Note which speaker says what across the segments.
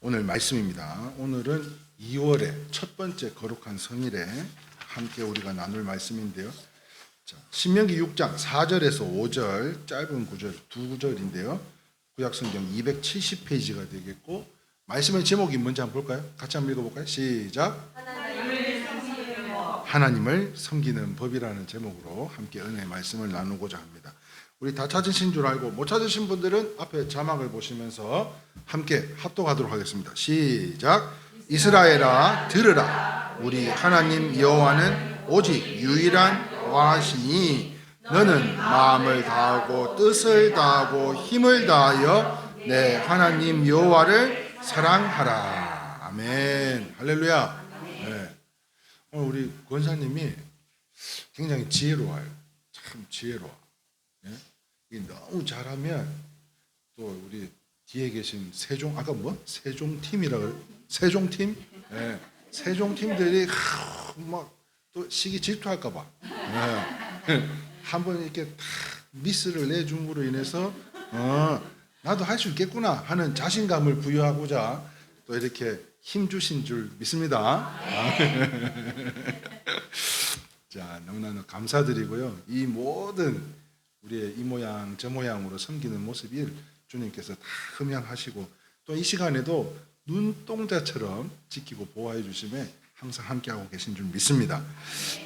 Speaker 1: 오늘 말씀입니다. 오늘은 2월의 첫 번째 거룩한 성일에 함께 우리가 나눌 말씀인데요. 자, 신명기 6장 4절에서 5절 짧은 구절 두 구절인데요. 구약성경 270페이지가 되겠고 말씀의 제목이 뭔지 한번 볼까요? 같이 한번 읽어볼까요? 시작. 하나님을 섬기는 법이라는 제목으로 함께 은혜의 말씀을 나누고자 합니다. 우리 다 찾으신 줄 알고 못 찾으신 분들은 앞에 자막을 보시면서 함께 합독하도록 하겠습니다. 시작. 이스라엘아 들으라. 우리 하나님 여호와는 오직 유일한 여호와시니 너는 마음을 다하고 뜻을 다하고 힘을 다하여 내 하나님 여호와를 사랑하라. 아멘. 할렐루야. 네. 오늘 우리 권사님이 굉장히 지혜로워요. 참 지혜로워. 너무 잘하면 또 우리 뒤에 계신 아까 세종팀이라 그래? 세종팀? 네. 세종팀들이 막 또 시기 질투할까봐 한번 이렇게 미스를 내줌으로 인해서 나도 할 수 있겠구나 하는 자신감을 부여하고자 또 이렇게 힘 주신 줄 믿습니다. 자, 너무나 감사드리고요. 이 모든 우리의 이 모양 저 모양으로 섬기는 모습을 주님께서 다 흠양하시고 또 이 시간에도 눈동자처럼 지키고 보호해 주심에 항상 함께하고 계신 줄 믿습니다.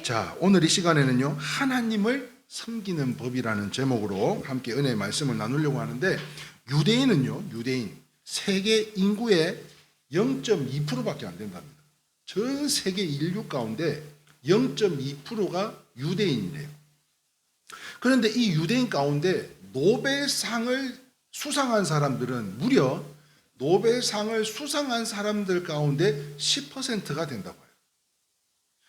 Speaker 1: 자, 오늘 이 시간에는요, 하나님을 섬기는 법이라는 제목으로 함께 은혜의 말씀을 나누려고 하는데, 유대인 세계 인구의 0.2%밖에 안 된답니다. 전 세계 인류 가운데 0.2%가 유대인이래요. 그런데 이 유대인 가운데 노벨상을 수상한 사람들은 무려 노벨상을 수상한 사람들 가운데 10%가 된다고 해요.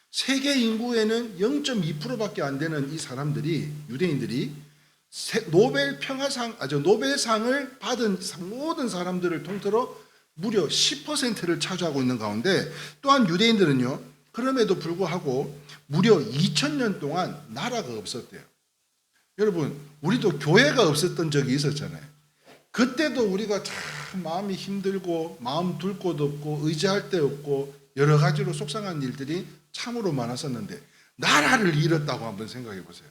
Speaker 1: 세계 인구에는 0.2%밖에 안 되는 이 사람들이, 유대인들이 노벨상을 받은 모든 사람들을 통틀어 무려 10%를 차지하고 있는 가운데, 또한 유대인들은요, 그럼에도 불구하고 무려 2000년 동안 나라가 없었대요. 여러분, 우리도 교회가 없었던 적이 있었잖아요. 그때도 우리가 참 마음이 힘들고 마음 둘 곳 없고 의지할 데 없고 여러 가지로 속상한 일들이 참으로 많았었는데, 나라를 잃었다고 한번 생각해 보세요.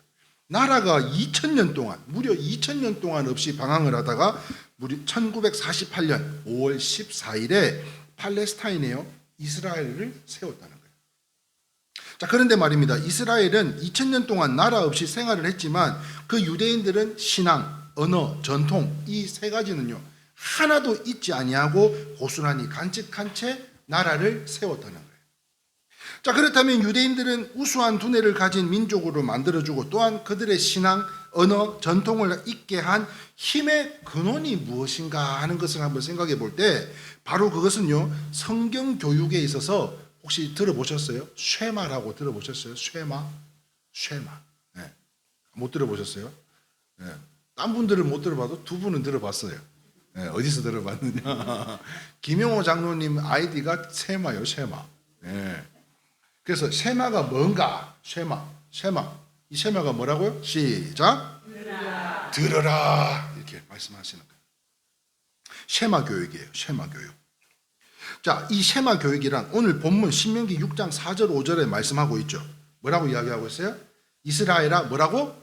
Speaker 1: 나라가 2000년 동안, 무려 2000년 동안 없이 방황을 하다가 1948년 5월 14일에 팔레스타인에요, 이스라엘을 세웠다는 거예요. 자, 그런데 말입니다. 이스라엘은 2000년 동안 나라 없이 생활을 했지만 그 유대인들은 신앙, 언어, 전통 이 세 가지는요 하나도 잊지 아니하고 고스란히 간직한 채 나라를 세웠다는 거예요. 자, 그렇다면 유대인들은 우수한 두뇌를 가진 민족으로 만들어주고 또한 그들의 신앙, 언어, 전통을 잇게 한 힘의 근원이 무엇인가 하는 것을 한번 생각해 볼 때, 바로 그것은요, 성경 교육에 있어서 혹시 들어보셨어요? 쉐마라고 들어보셨어요? 쉐마? 네. 못 들어보셨어요? 네. 딴 분들은 못 들어봐도 두 분은 들어봤어요. 네. 어디서 들어봤느냐? 김용호 장로님 아이디가 쉐마요, 쉐마. 네. 그래서 쉐마가 뭔가? 쉐마. 이 쉐마가 뭐라고요? 시작. 들어라. 이렇게 말씀하시는 거예요. 쉐마 교육이에요. 쉐마 교육. 자, 이 쉐마 교육이란 오늘 본문 신명기 6장 4절 5절에 말씀하고 있죠. 뭐라고 이야기하고 있어요? 이스라엘아 뭐라고?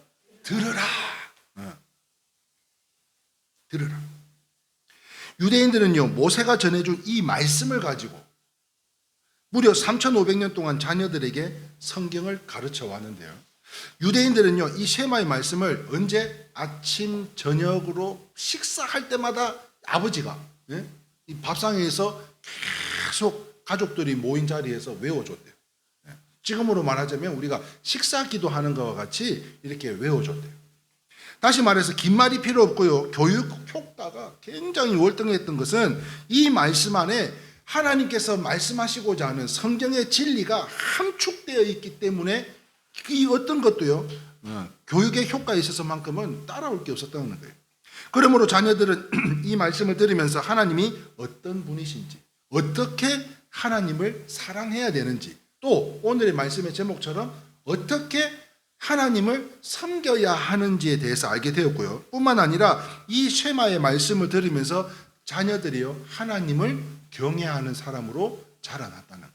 Speaker 1: 들으라. 들으라. 유대인들은요, 모세가 전해준 이 말씀을 가지고 무려 3500년 동안 자녀들에게 성경을 가르쳐 왔는데요. 유대인들은요, 이 쉐마의 말씀을 언제? 아침, 저녁으로 식사할 때마다 아버지가 이 밥상에서 계속 가족들이 모인 자리에서 외워줬대요. 지금으로 말하자면 우리가 식사 기도하는 것과 같이 이렇게 외워줬대요. 다시 말해서 긴 말이 필요 없고요, 교육 효과가 굉장히 월등했던 것은 이 말씀 안에 하나님께서 말씀하시고자 하는 성경의 진리가 함축되어 있기 때문에 이 어떤 것도요, 교육의 효과에 있어서만큼은 따라올 게 없었다는 거예요. 그러므로 자녀들은 이 말씀을 들으면서 하나님이 어떤 분이신지, 어떻게 하나님을 사랑해야 되는지, 또 오늘의 말씀의 제목처럼 어떻게 하나님을 섬겨야 하는지에 대해서 알게 되었고요. 뿐만 아니라 이 쉐마의 말씀을 들으면서 자녀들이요, 하나님을 경외하는 사람으로 자라났다는 거예요.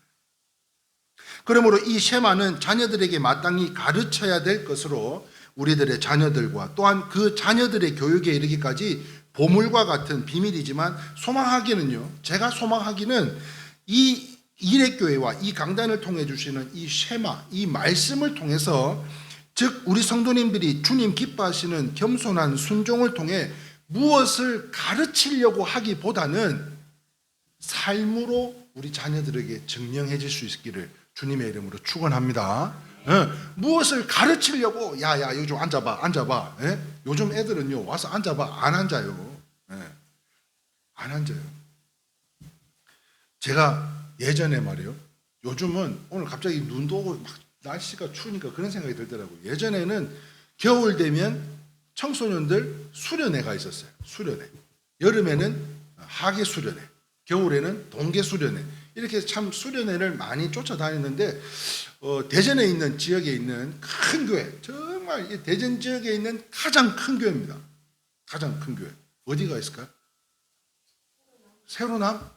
Speaker 1: 그러므로 이 쉐마는 자녀들에게 마땅히 가르쳐야 될 것으로 우리들의 자녀들과 또한 그 자녀들의 교육에 이르기까지 보물과 같은 비밀이지만 소망하기는요, 제가 소망하기는 이 일회교회와 이 강단을 통해 주시는 이 쉐마, 이 말씀을 통해서, 즉 우리 성도님들이 주님 기뻐하시는 겸손한 순종을 통해 무엇을 가르치려고 하기보다는 삶으로 우리 자녀들에게 증명해 줄 수 있기를 주님의 이름으로 축원합니다. 무엇을 가르치려고 야야 요즘 앉아봐. 요즘 애들은요 와서 앉아봐 안 앉아요. 안 앉아요. 제가 예전에 말이요, 요즘은 오늘 갑자기 눈도 오고 막 날씨가 추우니까 그런 생각이 들더라고요. 예전에는 겨울 되면 청소년들 수련회가 있었어요. 수련회. 여름에는 하계 수련회, 겨울에는 동계 수련회, 이렇게 참 수련회를 많이 쫓아다녔는데 대전에 있는 지역에 있는 큰 교회, 정말 이 대전 지역에 있는 가장 큰 교회입니다. 가장 큰 교회 어디가 있을까요? 세로남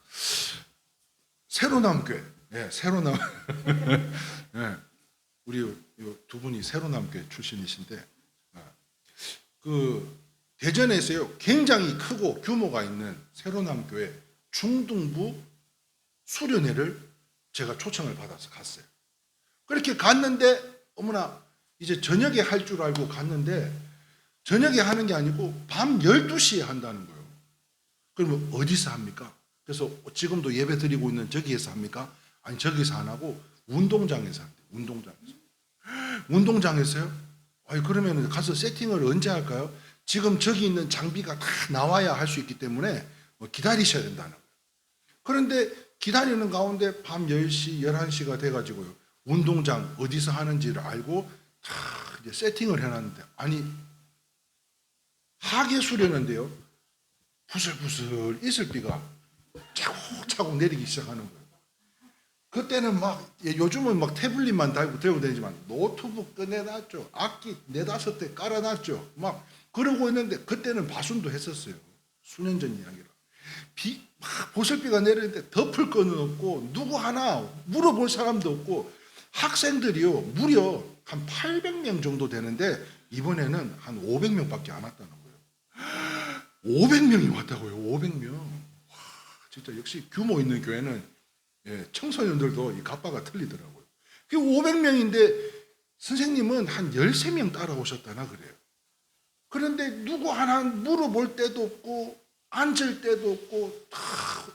Speaker 1: 교회. 예, 세로남. 예, 우리 두 분이 세로남 교회 출신이신데, 그 대전에서요 굉장히 크고 규모가 있는 세로남 교회 중등부 수련회를 제가 초청을 받아서 갔어요. 그렇게 갔는데 어머나 이제 저녁에 할 줄 알고 갔는데 저녁에 하는 게 아니고 밤 12시에 한다는 거예요. 그러면 어디서 합니까? 그래서 지금도 예배 드리고 있는 저기에서 합니까? 아니 저기서 안 하고 운동장에서 한대요. 운동장에서요? 아니 그러면 가서 세팅을 언제 할까요? 지금 저기 있는 장비가 다 나와야 할 수 있기 때문에 기다리셔야 된다는 거예요. 그런데 기다리는 가운데 밤 10시, 11시가 돼가지고요, 운동장 어디서 하는지를 알고 다 이제 세팅을 해놨는데, 아니 하계 수련인데요 부슬부슬 이슬비가 차곡차곡 내리기 시작하는 거예요. 그때는 막 요즘은 막 태블릿만 들고 다니지만 노트북 꺼내놨죠. 악기 4-5대 깔아놨죠. 막 그러고 있는데 그때는 바순도 했었어요. 수년 전 이야기라. 막 보슬비가 내리는데 덮을 거는 없고 누구 하나 물어볼 사람도 없고 학생들이요 무려 한 800명 정도 되는데 이번에는 한 500명밖에 안 왔다는 거예요. 500명이 왔다고요. 500명. 와, 진짜 역시 규모 있는 교회는 청소년들도 이 갑바가 틀리더라고요. 그 500명인데 선생님은 한 13명 따라오셨다나 그래요. 그런데 누구 하나 물어볼 때도 없고 앉을 때도 없고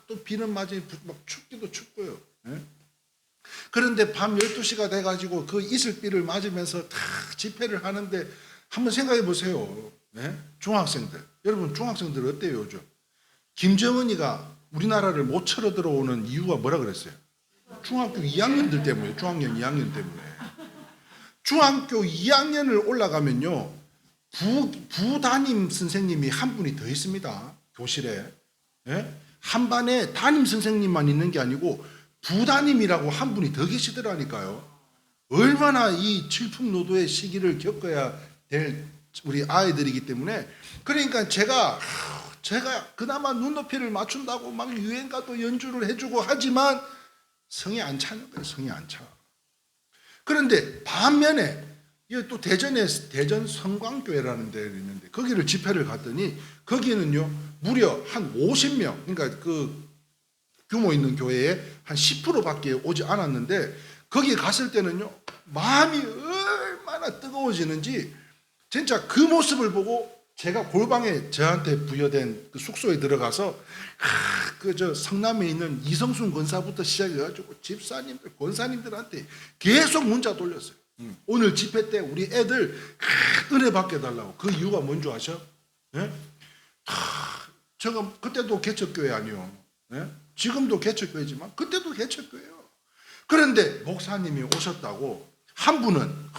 Speaker 1: 또 비는 맞으니 막 춥기도 춥고요. 그런데 밤 12시가 돼가지고 그 이슬비를 맞으면서 다 집회를 하는데 한번 생각해 보세요. 중학생들, 여러분 중학생들 어때요 요즘? 김정은이가 우리나라를 못 쳐러 들어오는 이유가 뭐라 그랬어요? 중학교 2학년들 때문에, 중학년 2학년 때문에. 중학교 2학년을 올라가면요 부담임 선생님이 한 분이 더 있습니다. 교실에. 한 반에 담임 선생님만 있는 게 아니고 부담임이라고 한 분이 더 계시더라니까요. 얼마나 이 질풍노도의 시기를 겪어야 될 우리 아이들이기 때문에, 그러니까 제가 그나마 눈높이를 맞춘다고 막 유행가도 연주를 해주고 하지만 성이 안 차는 거예요. 성이 안 차. 그런데 반면에 또 대전에 대전 성광교회라는 데가 있는데 거기를 집회를 갔더니 거기는요 무려 한 50명, 그러니까 그 규모 있는 교회에 한 10%밖에 오지 않았는데 거기 갔을 때는요 마음이 얼마나 뜨거워지는지 진짜 그 모습을 보고 제가 골방에 저한테 부여된 그 숙소에 들어가서 그 성남에 있는 이성순 권사부터 시작해가지고 집사님들, 권사님들한테 계속 문자 돌렸어요. 오늘 집회 때 우리 애들 은혜 받게 달라고. 그 이유가 뭔 줄 아셔? 제가 그때도 개척교회 아니요. 지금도 개척교회지만 그때도 개척교회예요. 그런데 목사님이 오셨다고 한 분은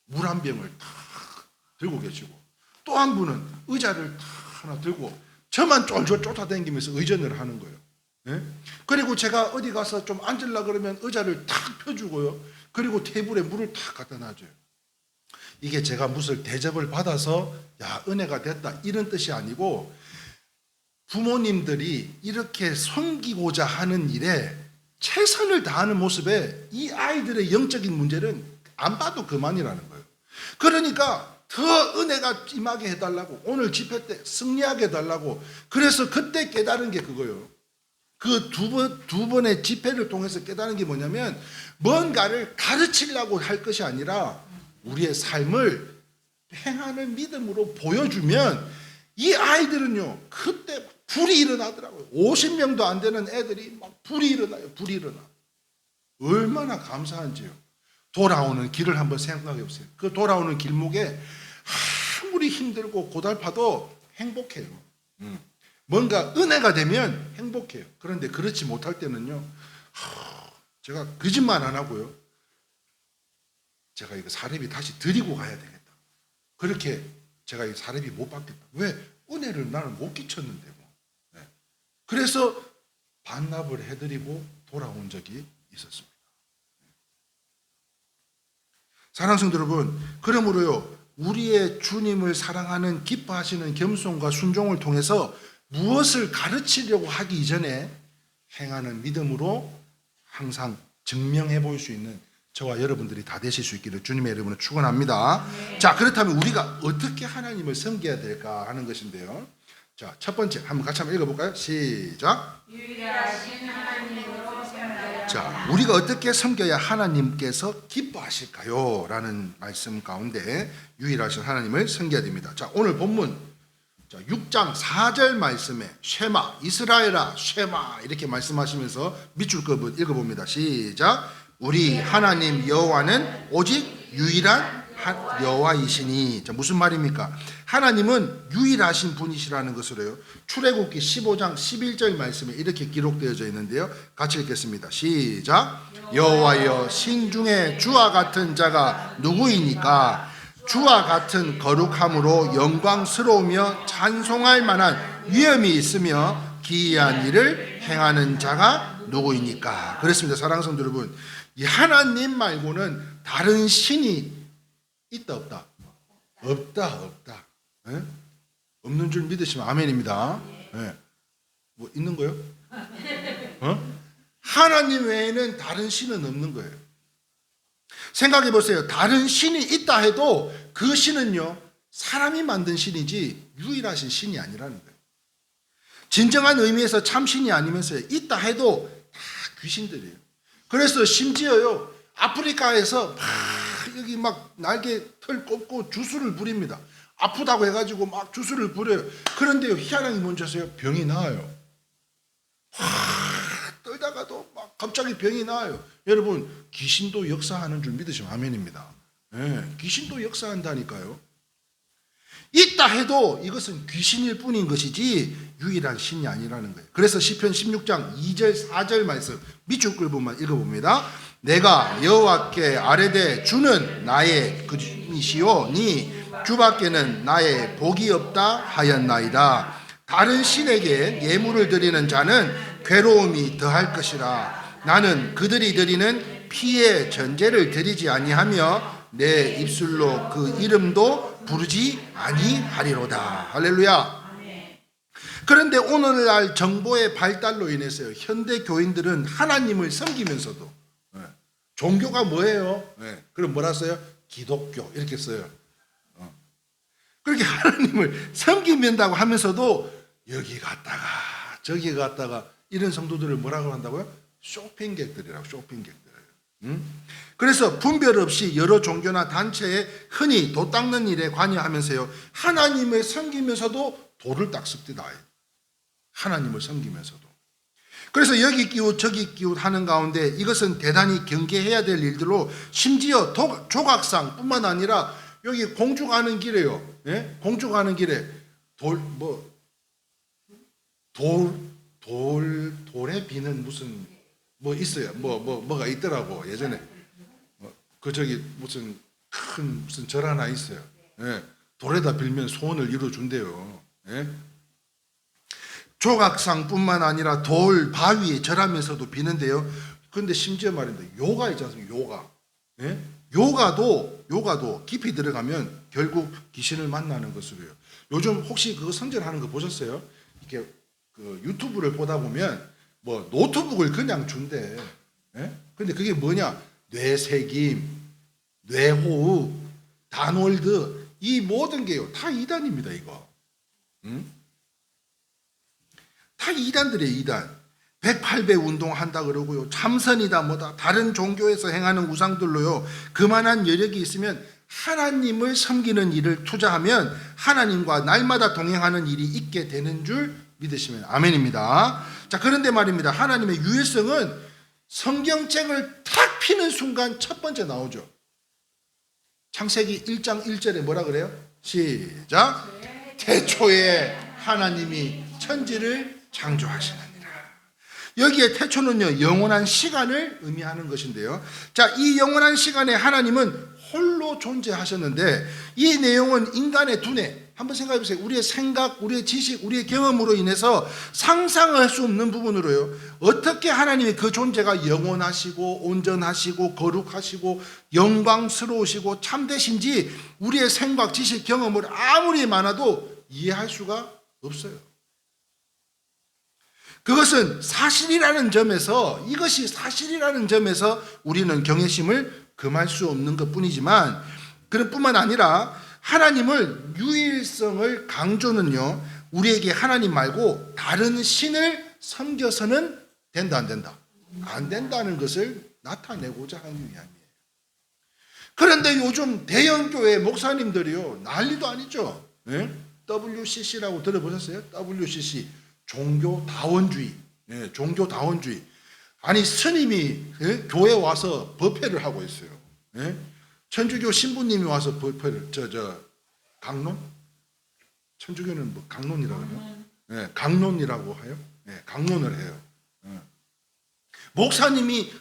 Speaker 1: 물 한 병을 탁 들고 계시고 또 한 분은 의자를 탁 하나 들고 저만 쫄쫄 쫓아다니면서 의전을 하는 거예요. 그리고 제가 어디 가서 좀 앉으려고 그러면 의자를 탁 펴주고요. 그리고 테이블에 물을 탁 갖다 놔줘요. 이게 제가 무슨 대접을 받아서 야 은혜가 됐다 이런 뜻이 아니고 부모님들이 이렇게 섬기고자 하는 일에 최선을 다하는 모습에 이 아이들의 영적인 문제는 안 봐도 그만이라는 거예요. 그러니까 더 은혜가 임하게 해달라고, 오늘 집회 때 승리하게 해달라고. 그래서 그때 깨달은 게 그거예요. 그 두 번의 집회를 통해서 깨달은 게 뭐냐면, 뭔가를 가르치려고 할 것이 아니라 우리의 삶을 행하는 믿음으로 보여주면 이 아이들은요, 그때 불이 일어나더라고요. 50명도 안 되는 애들이 막 불이 일어나요. 불이 일어나. 얼마나 감사한지요. 돌아오는 길을 한번 생각해 보세요. 그 돌아오는 길목에 아무리 힘들고 고달파도 행복해요. 뭔가 은혜가 되면 행복해요. 그런데 그렇지 못할 때는요, 제가 거짓말 안 하고요, 제가 이거 사례비 다시 드리고 가야 되겠다. 그렇게 제가 이 사례비 못 받겠다. 왜? 은혜를 나는 못 끼쳤는데 뭐. 네. 그래서 반납을 해드리고 돌아온 적이 있었습니다. 사랑하는 성도 여러분, 그러므로요, 우리의 주님을 사랑하는 기뻐하시는 겸손과 순종을 통해서 무엇을 가르치려고 하기 이전에 행하는 믿음으로 항상 증명해 볼 수 있는 저와 여러분들이 다 되실 수 있기를 주님의 이름으로 축원합니다. 네. 자, 그렇다면 우리가 어떻게 하나님을 섬겨야 될까 하는 것인데요. 자, 첫 번째 한번 같이 한번 읽어볼까요? 시작.
Speaker 2: 유일하신 하나님으로 섬겨야.
Speaker 1: 자, 우리가 어떻게 섬겨야 하나님께서 기뻐하실까요? 라는 말씀 가운데 유일하신 하나님을 섬겨야 됩니다. 자, 오늘 본문 6장 4절 말씀에 쉐마, 이스라엘아 쉐마 이렇게 말씀하시면서 밑줄 거 읽어봅니다. 시작. 우리 하나님 여호와는 오직 유일한 여호와이시니. 자, 무슨 말입니까? 하나님은 유일하신 분이시라는 것으로요, 출애굽기 15장 11절 말씀에 이렇게 기록되어져 있는데요. 같이 읽겠습니다. 시작. 여호와여, 신중에 주와 같은 자가 누구이니까? 주와 같은 거룩함으로 영광스러우며 찬송할 만한 위엄이 있으며 기이한 일을 행하는 자가 누구이니까? 그렇습니다. 사랑하는 성도 여러분, 이 하나님 말고는 다른 신이 있다 없다? 없다. 네? 없는 줄 믿으시면 아멘입니다. 네. 뭐 있는 거요? 하나님 외에는 다른 신은 없는 거예요. 생각해 보세요. 다른 신이 있다 해도 그 신은요, 사람이 만든 신이지 유일하신 신이 아니라는 거예요. 진정한 의미에서 참신이 아니면서요, 있다 해도 다 귀신들이에요. 그래서 심지어요, 아프리카에서 여기 막 날개 털 꼽고 주술을 부립니다. 아프다고 해가지고 막 주술을 부려요. 그런데요, 희한한 게 뭔지 아세요? 병이 나아요. 떨다가도 막 갑자기 병이 나아요. 여러분, 귀신도 역사하는 줄 믿으시면 아멘입니다. 네, 귀신도 역사한다니까요. 있다 해도 이것은 귀신일 뿐인 것이지 유일한 신이 아니라는 거예요. 그래서 시편 16장 2절 4절 말씀 밑줄 글부만 읽어봅니다. 내가 여호와께 아뢰되 주는 나의 그이시오 니 주밖에는 나의 복이 없다 하였나이다. 다른 신에게 예물을 드리는 자는 괴로움이 더할 것이라. 나는 그들이 드리는 피의 전제를 드리지 아니하며 내 입술로 그 이름도 부르지 아니하리로다. 할렐루야. 그런데 오늘날 정보의 발달로 인해서요, 현대 교인들은 하나님을 섬기면서도, 종교가 뭐예요? 그럼 뭐라 써요? 기독교 이렇게 써요. 그렇게 하나님을 섬기면다고 하면서도 여기 갔다가 저기 갔다가 이런 성도들을 뭐라고 한다고요? 쇼핑객들이라고. 쇼핑객들. 그래서 분별 없이 여러 종교나 단체에 흔히 도 닦는 일에 관여하면서요, 하나님을 섬기면서도 도를 닦습니다. 하나님을 섬기면서도. 그래서 여기 끼웃 저기 끼웃 하는 가운데 이것은 대단히 경계해야 될 일들로, 심지어 조각상 뿐만 아니라 여기 공주 가는 길에요. 예? 공주 가는 길에 돌에 비는 무슨 뭐 있어요. 뭐가 있더라고. 예전에 그 저기 무슨 큰 무슨 절 하나 있어요. 예. 돌에다 빌면 소원을 이루어준대요. 예. 조각상뿐만 아니라 돌 바위에 절하면서도 비는데요. 그런데 심지어 말입니다. 요가 있지 않습니까? 요가. 예? 요가도 깊이 들어가면 결국 귀신을 만나는 것으로요. 요즘 혹시 그거 성전하는 거 보셨어요? 이렇게 그 유튜브를 보다 보면 뭐 노트북을 그냥 준대. 예? 근데 그게 뭐냐? 뇌세김, 뇌호흡, 단월드 이 모든 게요 다 이단입니다 이거. 응? 다 이단들이에요 이단. 108배 운동한다 그러고요. 참선이다 뭐다 다른 종교에서 행하는 우상들로요 그만한 여력이 있으면 하나님을 섬기는 일을 투자하면 하나님과 날마다 동행하는 일이 있게 되는 줄 믿으시면 아멘입니다. 자, 그런데 말입니다. 하나님의 유일성은 성경책을 탁 피는 순간 첫 번째 나오죠. 창세기 1장 1절에 뭐라 그래요? 시작. 태초에 하나님이 천지를 창조하시느니라. 여기에 태초는요 영원한 시간을 의미하는 것인데요. 자, 이 영원한 시간에 하나님은 홀로 존재하셨는데 이 내용은 인간의 두뇌, 한번 생각해 보세요. 우리의 생각, 우리의 지식, 우리의 경험으로 인해서 상상할 수 없는 부분으로요 어떻게 하나님의 그 존재가 영원하시고 온전하시고 거룩하시고 영광스러우시고 참되신지 우리의 생각, 지식, 경험을 아무리 많아도 이해할 수가 없어요. 그것은 사실이라는 점에서, 이것이 사실이라는 점에서 우리는 경외심을 금할 수 없는 것 뿐이지만, 그럴 뿐만 아니라 하나님을 유일성을 강조는요 우리에게 하나님 말고 다른 신을 섬겨서는 된다 안 된다? 안 된다는 것을 나타내고자 하는 위함이에요. 그런데 요즘 대형교회 목사님들이요 난리도 아니죠. 네? WCC라고 들어보셨어요? WCC 종교다원주의. 네, 종교다원주의. 아니 스님이 교회 와서 법회를 하고 있어요. 네? 천주교 신부님이 와서 법회를 강론? 천주교는 뭐 강론이라고 하죠? 네, 강론이라고 해요. 네, 강론을 해요. 네. 목사님이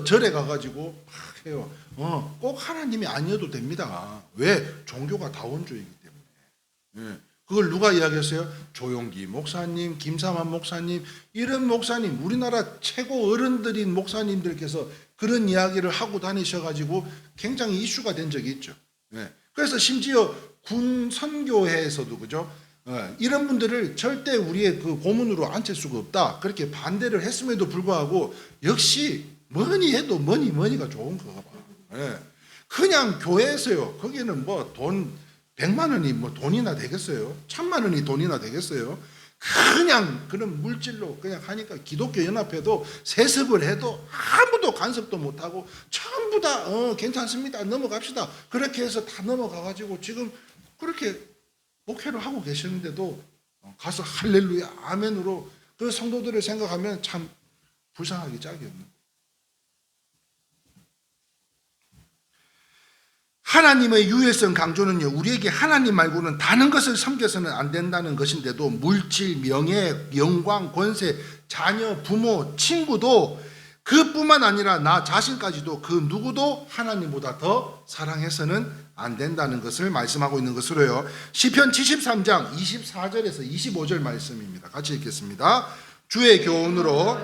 Speaker 1: 절에 가가지고 막 해요. 꼭 하나님이 아니어도 됩니다. 왜? 종교가 다원주의이기 때문에. 네. 그걸 누가 이야기했어요? 조용기 목사님, 김삼환 목사님, 이런 목사님, 우리나라 최고 어른들인 목사님들께서 그런 이야기를 하고 다니셔가지고 굉장히 이슈가 된 적이 있죠. 네. 그래서 심지어 군 선교회에서도 그죠? 이런 분들을 절대 우리의 그 고문으로 앉힐 수가 없다. 그렇게 반대를 했음에도 불구하고 역시 뭐니 해도 뭐니가 좋은 거가 봐. 네. 그냥 교회에서요. 거기는 뭐 돈 100만 원이 뭐 돈이나 되겠어요? 1000만 원이 돈이나 되겠어요? 그냥 그런 물질로 그냥 하니까 기독교 연합회도 세습을 해도 아무도 간섭도 못하고 전부 다 괜찮습니다 넘어갑시다 그렇게 해서 다 넘어가가지고 지금 그렇게 목회를 하고 계시는데도 가서 할렐루야 아멘으로 그 성도들을 생각하면 참 불쌍하기 짝이 없는. 하나님의 유일성 강조는요 우리에게 하나님 말고는 다른 것을 섬겨서는 안 된다는 것인데도 물질, 명예, 영광, 권세, 자녀, 부모, 친구도 그뿐만 아니라 나 자신까지도 그 누구도 하나님보다 더 사랑해서는 안 된다는 것을 말씀하고 있는 것으로요. 시편 73장 24절에서 25절 말씀입니다. 같이 읽겠습니다. 주의 교훈으로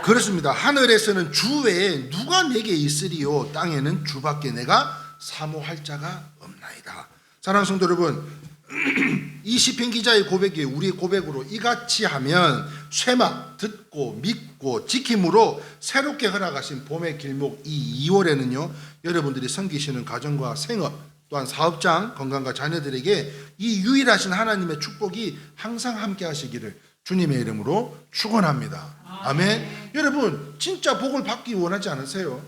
Speaker 1: 그렇습니다. 하늘에서는 주 외에 누가 내게 있으리요 땅에는 주밖에 내가 사모할 자가 없나이다. 사랑하는 성도 여러분, 이 시편 기자의 고백이 우리의 고백으로 이같이 하면 쇠막 듣고 믿고 지킴으로 새롭게 허락하신 봄의 길목 이 2월에는요 여러분들이 섬기시는 가정과 생업 또한 사업장 건강과 자녀들에게 이 유일하신 하나님의 축복이 항상 함께 하시기를 주님의 이름으로 축원합니다. 아멘. 여러분 진짜 복을 받기 원하지 않으세요?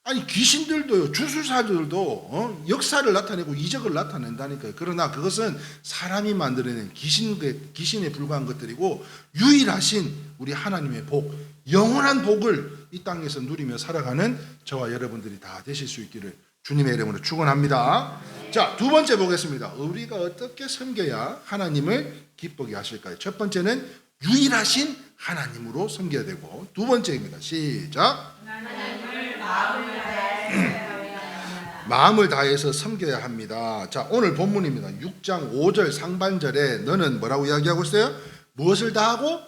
Speaker 1: 아니 귀신들도요 주술사들도 역사를 나타내고 이적을 나타낸다니까요. 그러나 그것은 사람이 만들어낸 귀신에 불과한 것들이고 유일하신 우리 하나님의 복, 영원한 복을 이 땅에서 누리며 살아가는 저와 여러분들이 다 되실 수 있기를 주님의 이름으로 축원합니다. 자, 두 번째 보겠습니다. 우리가 어떻게 섬겨야 하나님을 기쁘게 하실까요? 첫 번째는 유일하신 하나님으로 섬겨야 되고 두 번째입니다. 시작.
Speaker 2: 하나님을 마음을 다해서
Speaker 1: 마음을 다해서 섬겨야 합니다. 자, 오늘 본문입니다. 6장 5절 상반절에 너는 뭐라고 이야기하고 있어요? 무엇을 다하고?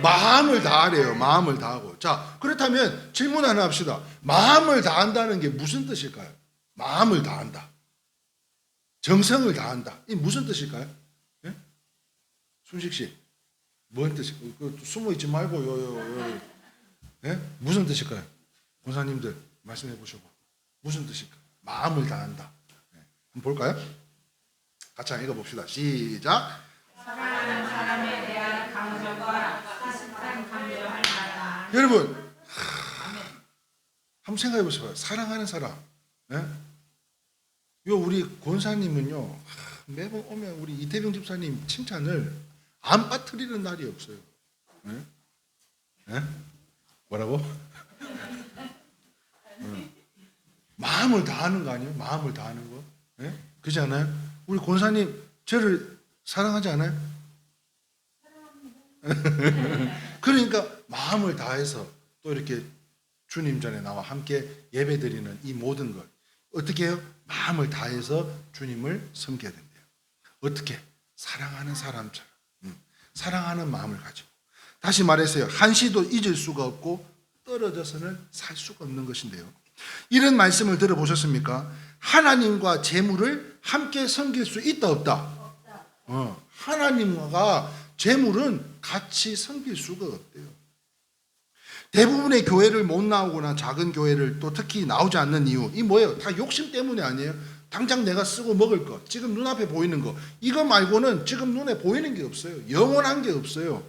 Speaker 1: 마음을 다하래요. 마음을 다하고. 자, 그렇다면 질문 하나 합시다. 마음을 다한다는 게 무슨 뜻일까요? 마음을 다한다. 정성을 다한다. 이 무슨 뜻일까요? 예? 순식 씨, 뭔 뜻일까요? 숨어 있지 말고 요. 예? 무슨 뜻일까요? 권사님들 말씀해 보시고 무슨 뜻일까요? 마음을 다한다. 예. 한번 볼까요? 같이 한번 읽어봅시다. 시작.
Speaker 2: 사랑하는 사람에 대한 감정과 따뜻한 감정을 말하라.
Speaker 1: 여러분, 한번 생각해 보세요. 사랑하는 사람. 예? 요 우리 권사님은요, 매번 오면 우리 이태병 집사님 칭찬을 안 빠뜨리는 날이 없어요. 예? 예? 뭐라고? 마음을 다하는 거 아니에요? 마음을 다하는 거. 예? 그렇지 않아요? 우리 권사님 저를 사랑하지 않아요? 그러니까 마음을 다해서 또 이렇게 주님 전에 나와 함께 예배드리는 이 모든 것 어떻게 해요? 마음을 다해서 주님을 섬겨야 된대요. 어떻게? 사랑하는 사람처럼 사랑하는 마음을 가지고 다시 말해서요. 한시도 잊을 수가 없고 떨어져서는 살 수가 없는 것인데요. 이런 말씀을 들어보셨습니까? 하나님과 재물을 함께 섬길 수 있다 없다? 하나님과 재물은 같이 섬길 수가 없대요. 대부분의 교회를 못 나오거나 작은 교회를 또 특히 나오지 않는 이유 이 뭐예요? 다 욕심 때문에 아니에요? 당장 내가 쓰고 먹을 것 지금 눈앞에 보이는 거 이거 말고는 지금 눈에 보이는 게 없어요. 영원한 게 없어요.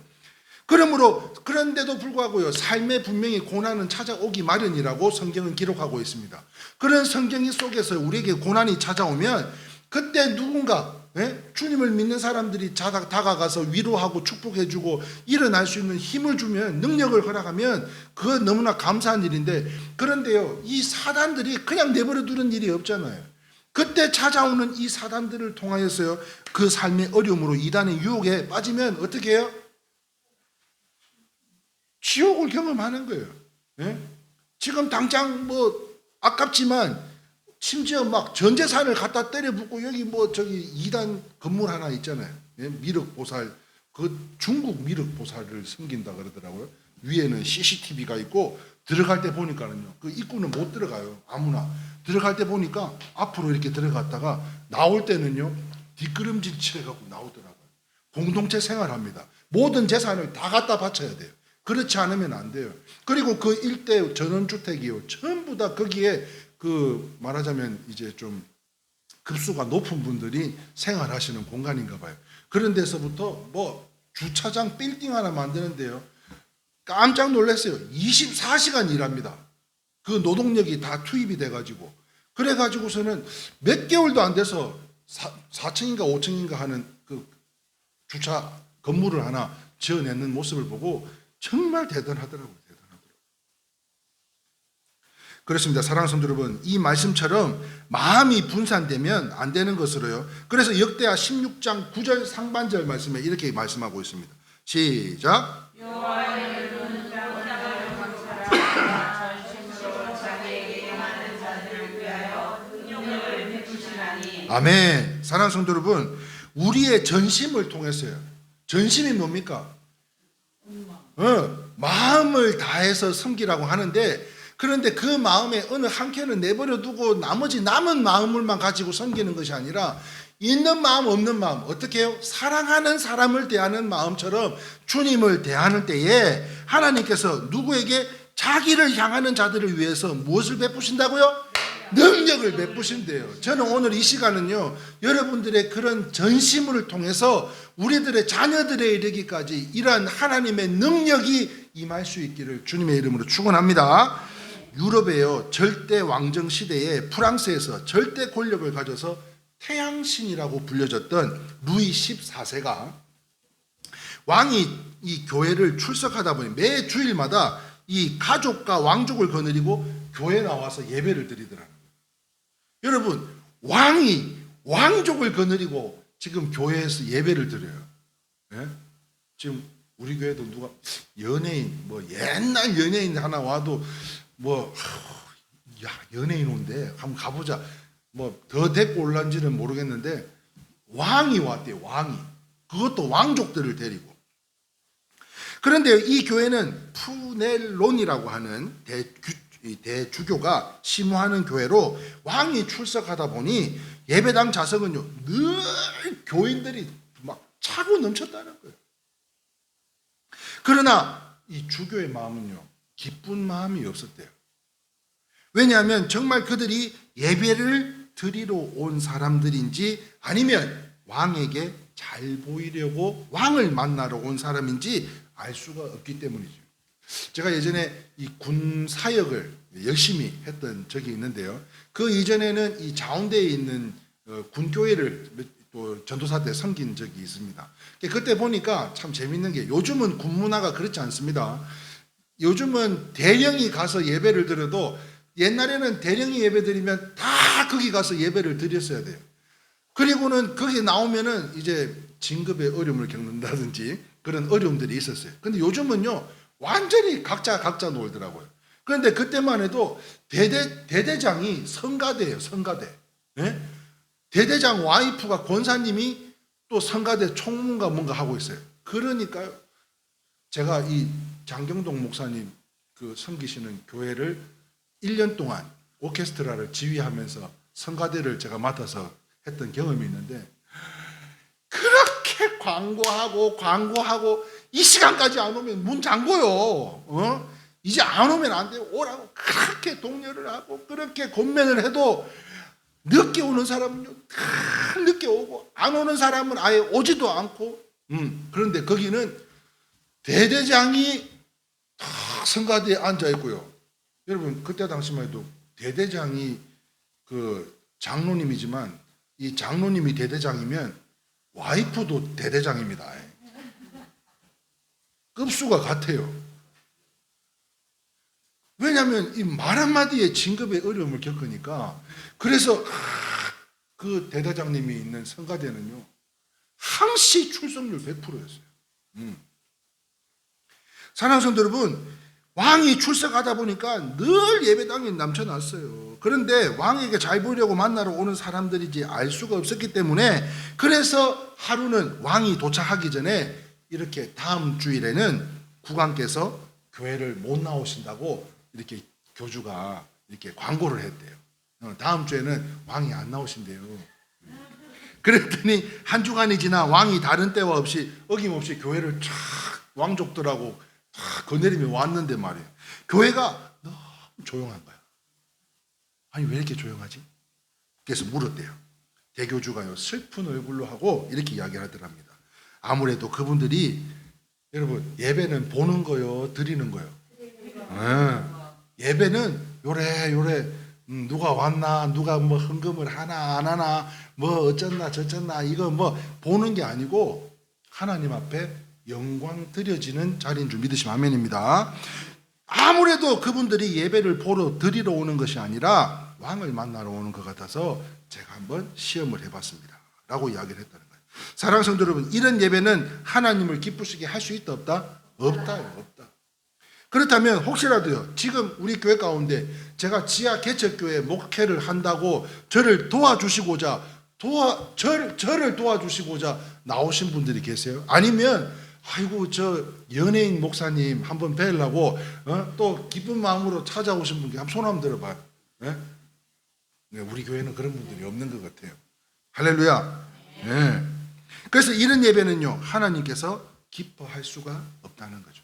Speaker 1: 그러므로 그런데도 불구하고요 삶에 분명히 고난은 찾아오기 마련이라고 성경은 기록하고 있습니다. 그런 성경 속에서 우리에게 고난이 찾아오면 그때 누군가 주님을 믿는 사람들이 다가가서 위로하고 축복해주고 일어날 수 있는 힘을 주면 능력을 허락하면 그거 너무나 감사한 일인데 그런데요 이 사단들이 그냥 내버려 두는 일이 없잖아요. 그때 찾아오는 이 사단들을 통하여서요 그 삶의 어려움으로 이단의 유혹에 빠지면 어떻게 해요? 지옥을 경험하는 거예요. 지금 당장 뭐 아깝지만 심지어 막 전 재산을 갖다 때려 붓고 여기 뭐 저기 2단 건물 하나 있잖아요. 미륵보살 그 중국 미륵보살을 섬긴다 그러더라고요. 위에는 CCTV가 있고 들어갈 때 보니까는요 그 입구는 못 들어가요. 아무나 들어갈 때 보니까 앞으로 이렇게 들어갔다가 나올 때는요 뒷걸음질 치해갖고 나오더라고요. 공동체 생활합니다. 모든 재산을 다 갖다 바쳐야 돼요. 그렇지 않으면 안 돼요. 그리고 그 일대 전원주택이요 전부 다 거기에 그 말하자면 이제 좀 급수가 높은 분들이 생활하시는 공간인가 봐요. 그런 데서부터 뭐 주차장 빌딩 하나 만드는데요 깜짝 놀랐어요. 24시간 일합니다. 그 노동력이 다 투입이 돼가지고 그래가지고서는 몇 개월도 안 돼서 4층인가 5층인가 하는 그 주차 건물을 하나 지어내는 모습을 보고 정말 대단하더라고요. 그렇습니다. 사랑하는 성도 여러분, 이 말씀처럼 마음이 분산되면 안 되는 것으로요. 그래서 역대하 16장 9절 상반절 말씀에 이렇게 말씀하고 있습니다. 시작.
Speaker 2: 여호와의 눈은 보호자를 감찰하사 전심으로 자기에게 행하는 자들을 위하여 능력을 베푸시나니.
Speaker 1: 아멘. 사랑하는 성도 여러분, 우리의 전심을 통해서요. 전심이 뭡니까? 마음을 다해서 섬기라고 하는데 그런데 그 마음에 어느 한켠을 내버려 두고 나머지 남은 마음을만 가지고 섬기는 것이 아니라 있는 마음 없는 마음 어떻게 해요? 사랑하는 사람을 대하는 마음처럼 주님을 대하는 때에 하나님께서 누구에게 자기를 향하는 자들을 위해서 무엇을 베푸신다고요? 능력을 베푸신대요. 저는 오늘 이 시간은요 여러분들의 그런 전심을 통해서 우리들의 자녀들에 이르기까지 이러한 하나님의 능력이 임할 수 있기를 주님의 이름으로 축원합니다. 유럽에요 절대 왕정 시대에 프랑스에서 절대 권력을 가져서 태양신이라고 불려졌던 루이 14세가 왕이 이 교회를 출석하다 보니 매 주일마다 이 가족과 왕족을 거느리고 교회에 나와서 예배를 드리더라고요. 여러분 왕이 왕족을 거느리고 지금 교회에서 예배를 드려요. 예? 지금 우리 교회도 누가 연예인 뭐 옛날 연예인 하나 와도 뭐 야 연예인 온대 한번 가보자 뭐 더 데리고 올란지는 모르겠는데 왕이 왔대요. 왕이 그것도 왕족들을 데리고 그런데 이 교회는 푸넬론이라고 하는 대주교가 심호하는 교회로 왕이 출석하다 보니 예배당 좌석은요 늘 교인들이 막 차고 넘쳤다는 거예요. 그러나 이 주교의 마음은요 기쁜 마음이 없었대요. 왜냐하면 정말 그들이 예배를 드리러 온 사람들인지 아니면 왕에게 잘 보이려고 왕을 만나러 온 사람인지 알 수가 없기 때문이죠. 제가 예전에 이 군 사역을 열심히 했던 적이 있는데요. 그 이전에는 이 자운대에 있는 군교회를 또 전도사 때 섬긴 적이 있습니다. 그때 보니까 참 재밌는 게 요즘은 군 문화가 그렇지 않습니다. 요즘은 대령이 가서 예배를 드려도 옛날에는 대령이 예배 드리면 다 거기 가서 예배를 드렸어야 돼요. 그리고는 거기 나오면은 이제 진급의 어려움을 겪는다든지 그런 어려움들이 있었어요. 근데 요즘은요 완전히 각자 놀더라고요. 그런데 그때만 해도 대대장이 성가대예요. 성가대. 네? 대대장 와이프가 권사님이 또 성가대 총무가 뭔가 하고 있어요. 그러니까요 제가 이 장경동 목사님 그 섬기시는 교회를 1년 동안 오케스트라를 지휘하면서 성가대를 제가 맡아서 했던 경험이 있는데 그렇게 광고하고 이 시간까지 안 오면 문 잠궈요. 이제 안 오면 안 돼요. 오라고 그렇게 독려를 하고 그렇게 권면을 해도 늦게 오는 사람은요 다 늦게 오고 안 오는 사람은 아예 오지도 않고 그런데 거기는 대대장이 다 성가대에 앉아 있고요. 여러분 그때 당시만 해도 대대장이 그 장로님이지만 이 장로님이 대대장이면 와이프도 대대장입니다. 급수가 같아요. 왜냐하면 이 말 한마디에 진급의 어려움을 겪으니까 그래서 그 대대장님이 있는 성가대는요 항시 출석률 100%였어요. 사랑하는 성도 여러분, 왕이 출석하다 보니까 늘 예배당이 넘쳐났어요. 그런데 왕에게 잘 보이려고 만나러 오는 사람들이지 알 수가 없었기 때문에 그래서 하루는 왕이 도착하기 전에 이렇게 다음 주일에는 국왕께서 교회를 못 나오신다고 이렇게 교주가 이렇게 광고를 했대요. 다음 주에는 왕이 안 나오신대요. 그랬더니 한 주간이 지나 왕이 다른 때와 없이 어김없이 교회를 쫙 왕족들하고 다 거느리며 왔는데 말이에요. 교회가 너무 조용한 거야. 아니 왜 이렇게 조용하지? 그래서 물었대요. 대교주가요 슬픈 얼굴로 하고 이렇게 이야기를 하더랍니다. 아무래도 그분들이 여러분 예배는 보는 거요 드리는 거요. 예배는 요래 누가 왔나 누가 뭐 헌금을 하나 안 하나 뭐 어쩌나 저쩌나 이거 뭐 보는 게 아니고 하나님 앞에 영광 드려지는 자리인 줄 믿으시면 아멘입니다. 아무래도 그분들이 예배를 드리러 오는 것이 아니라 왕을 만나러 오는 것 같아서 제가 한번 시험을 해봤습니다 라고 이야기를 했다는 거예요. 사랑하는 성도 여러분, 이런 예배는 하나님을 기쁘시게 할 수 있다 없다? 없다. 그렇다면 혹시라도요 지금 우리 교회 가운데 제가 지하 개척교회 목회를 한다고 저를 도와주시고자 저를 도와주시고자 나오신 분들이 계세요? 아니면 아이고 저 연예인 목사님 한번 뵈려고 또 기쁜 마음으로 찾아오신 분께 한번 손 한번 들어봐요. 네? 네, 우리 교회는 그런 분들이 없는 것 같아요. 할렐루야. 네. 그래서 이런 예배는요 하나님께서 기뻐할 수가 없다는 거죠.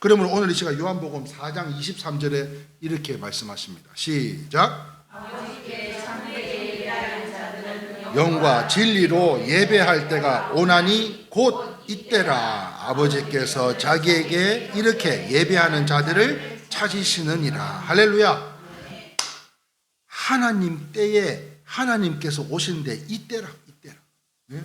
Speaker 1: 그러므로 오늘 이 시간 요한복음 4장 23절에 이렇게 말씀하십니다. 시작. 영과 진리로 예배할 때가 오나니 곧 이때라. 아버지께서 자기에게 이렇게 예배하는 자들을 찾으시느니라. 할렐루야. 하나님 때에 하나님께서 오시는데 이때라. 네?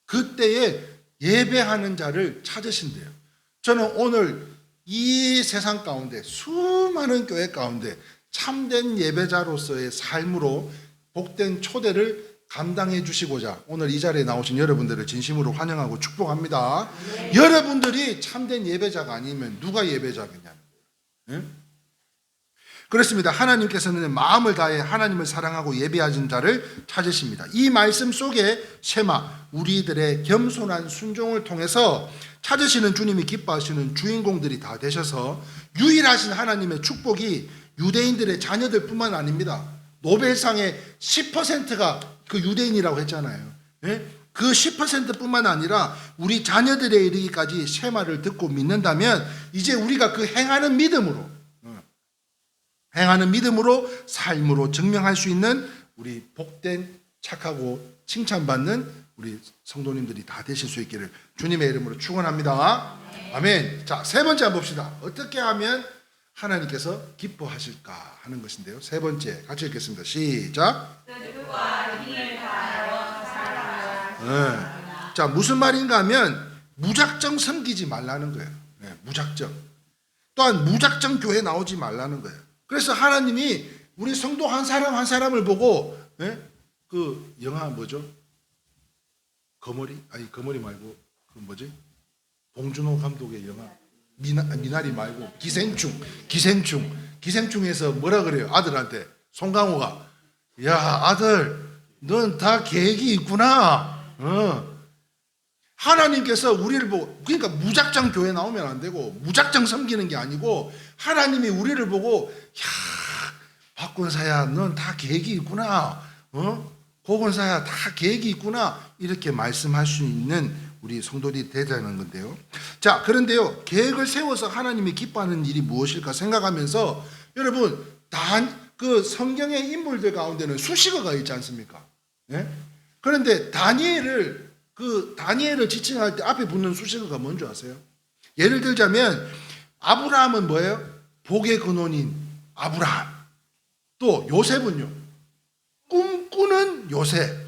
Speaker 1: 그때에 예배하는 자를 찾으신대요. 저는 오늘 이 세상 가운데 수많은 교회 가운데 참된 예배자로서의 삶으로 복된 초대를 감당해 주시고자 오늘 이 자리에 나오신 여러분들을 진심으로 환영하고 축복합니다. 네. 여러분들이 참된 예배자가 아니면 누가 예배자겠냐는 거예요. 네? 그렇습니다. 하나님께서는 마음을 다해 하나님을 사랑하고 예배하는 자를 찾으십니다. 이 말씀 속에 쉐마 우리들의 겸손한 순종을 통해서 찾으시는 주님이 기뻐하시는 주인공들이 다 되셔서 유일하신 하나님의 축복이 유대인들의 자녀들뿐만 아닙니다. 노벨상의 10%가 그 유대인이라고 했잖아요. 예? 그 10%뿐만 아니라 우리 자녀들에 이르기까지 쉐마를 듣고 믿는다면 이제 우리가 그 행하는 믿음으로 삶으로 증명할 수 있는 우리 복된 착하고 칭찬받는 우리 성도님들이 다 되실 수 있기를 주님의 이름으로 축원합니다. 아멘. 자, 세 번째 한번 봅시다. 어떻게 하면 하나님께서 기뻐하실까 하는 것인데요. 세 번째 같이 읽겠습니다. 시작. 자, 무슨 말인가 하면 무작정 섬기지 말라는 거예요. 무작정. 또한 무작정 교회 나오지 말라는 거예요. 그래서 하나님이 우리 성도 한 사람 한 사람을 보고 그 영화 뭐죠? 거머리 말고 그 뭐지? 봉준호 감독의 영화 미나리 말고 기생충에서 뭐라 그래요? 아들한테 송강호가 야 아들 넌 다 계획이 있구나. 하나님께서 우리를 보고 그러니까 무작정 교회 나오면 안 되고 무작정 섬기는 게 아니고 하나님이 우리를 보고 야 박권사야 넌 다 계획이 있구나. 고건사야 다 계획이 있구나. 이렇게 말씀할 수 있는 우리 성도들이 되자는 건데요. 자, 그런데요. 계획을 세워서 하나님이 기뻐하는 일이 무엇일까 생각하면서 여러분 그 성경의 인물들 가운데는 수식어가 있지 않습니까? 예? 그런데 다니엘을 지칭할 때 앞에 붙는 수식어가 뭔지 아세요? 예를 들자면 아브라함은 뭐예요? 복의 근원인 아브라함. 또 요셉은요? 꿈꾸는 요셉.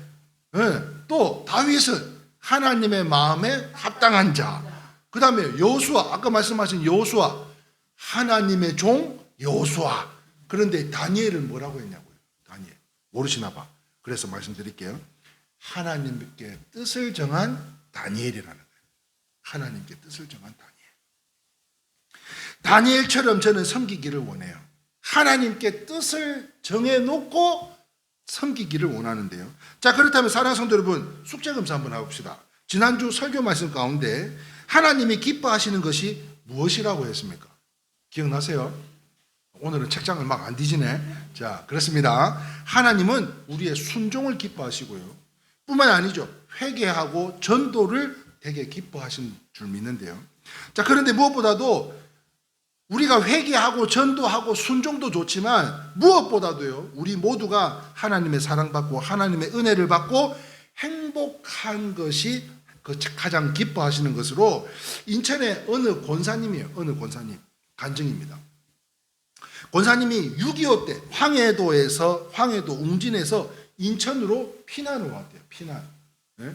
Speaker 1: 또 다윗은 하나님의 마음에 합당한 자. 그 다음에 여호수아, 아까 말씀하신 여호수아, 하나님의 종 여호수아. 그런데 다니엘은 뭐라고 했냐고요? 다니엘 모르시나 봐. 그래서 말씀드릴게요. 하나님께 뜻을 정한 다니엘이라는 거예요. 하나님께 뜻을 정한 다니엘처럼 저는 섬기기를 원해요. 하나님께 뜻을 정해놓고 섬기기를 원하는데요. 자, 그렇다면 사랑하는 성도 여러분, 숙제검사 한번 해봅시다. 지난주 설교 말씀 가운데 하나님이 기뻐하시는 것이 무엇이라고 했습니까? 기억나세요? 오늘은 책장을 막 안 뒤지네. 자, 그렇습니다. 하나님은 우리의 순종을 기뻐하시고요. 뿐만 아니죠. 회개하고 전도를 되게 기뻐하신 줄 믿는데요. 자, 그런데 무엇보다도 우리가 회개하고 전도하고 순종도 좋지만 무엇보다도요. 우리 모두가 하나님의 사랑받고 하나님의 은혜를 받고 행복한 것이 그 가장 기뻐하시는 것으로 인천의 어느 권사님이에요. 어느 권사님. 간증입니다. 권사님이 6.25 때 황해도 웅진에서 인천으로 피난을 왔대요. 피난. 네?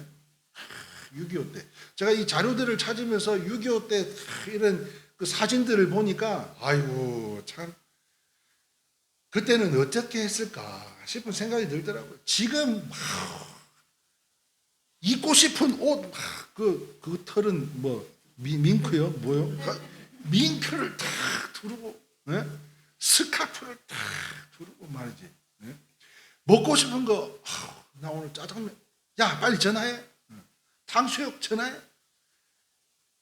Speaker 1: 6.25 때. 제가 이 자료들을 찾으면서 6.25 때 이런 그 사진들을 보니까 아이고 참 그때는 어떻게 했을까 싶은 생각이 들더라고요. 지금 입고 싶은 옷 그 털은 뭐 밍크요? 뭐요? 밍크를 탁 두르고 네? 스카프를 탁 두르고 말이지. 네? 먹고 싶은 거 나 오늘 짜장면 야 빨리 전화해. 탕수육 전화해.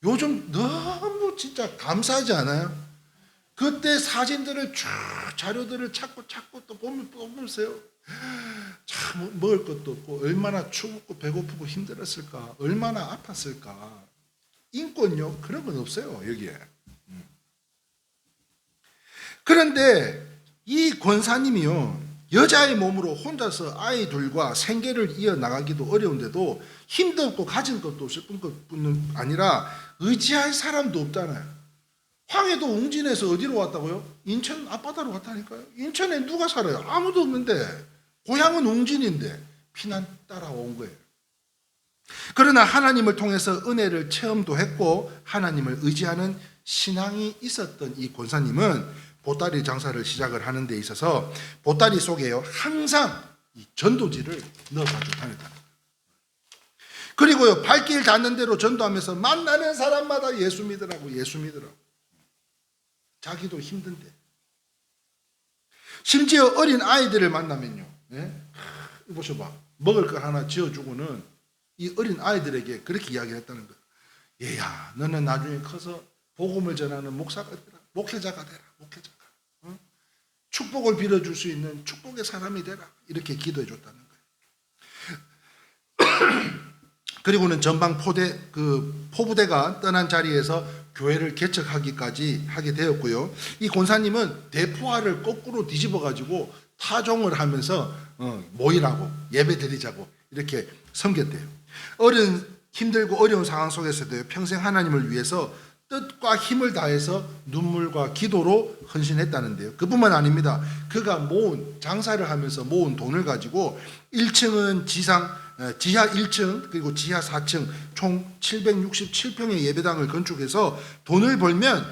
Speaker 1: 요즘 너무 진짜 감사하지 않아요? 그때 사진들을 쭉 자료들을 찾고 또 보면서요. 참 먹을 것도 없고 얼마나 추웠고 배고프고 힘들었을까. 얼마나 아팠을까. 인권요 그런 건 없어요 여기에. 그런데 이 권사님이요. 여자의 몸으로 혼자서 아이들과 생계를 이어나가기도 어려운데도 힘도 없고 가진 것도 없을 뿐만 아니라 의지할 사람도 없잖아요. 황해도 웅진에서 어디로 왔다고요? 인천 앞바다로 왔다니까요. 인천에 누가 살아요? 아무도 없는데 고향은 웅진인데 피난 따라온 거예요. 그러나 하나님을 통해서 은혜를 체험도 했고 하나님을 의지하는 신앙이 있었던 이 권사님은 보따리 장사를 시작을 하는 데 있어서 보따리 속에요 항상 이 전도지를 넣어가지고 다녔다. 그리고요 발길 닿는 대로 전도하면서 만나는 사람마다 예수 믿으라고. 자기도 힘든데. 심지어 어린 아이들을 만나면요. 보셔봐. 먹을 걸 하나 지어주고는 이 어린 아이들에게 그렇게 이야기를 했다는 거예요. 얘야, 너는 나중에 커서 복음을 전하는 목사가 되라, 목회자가 되라, 목회자가. 축복을 빌어줄 수 있는 축복의 사람이 되라. 이렇게 기도해 줬다는 거예요. 그리고는 전방 포부대가 떠난 자리에서 교회를 개척하기까지 하게 되었고요. 이 권사님은 대포화를 거꾸로 뒤집어 가지고 타종을 하면서 모이라고, 예배 드리자고 이렇게 섬겼대요. 힘들고 어려운 상황 속에서도 평생 하나님을 위해서 뜻과 힘을 다해서 눈물과 기도로 헌신했다는데요. 그뿐만 아닙니다. 그가 장사를 하면서 모은 돈을 가지고 1층은 지하 1층 그리고 지하 4층 총 767평의 예배당을 건축해서 돈을 벌면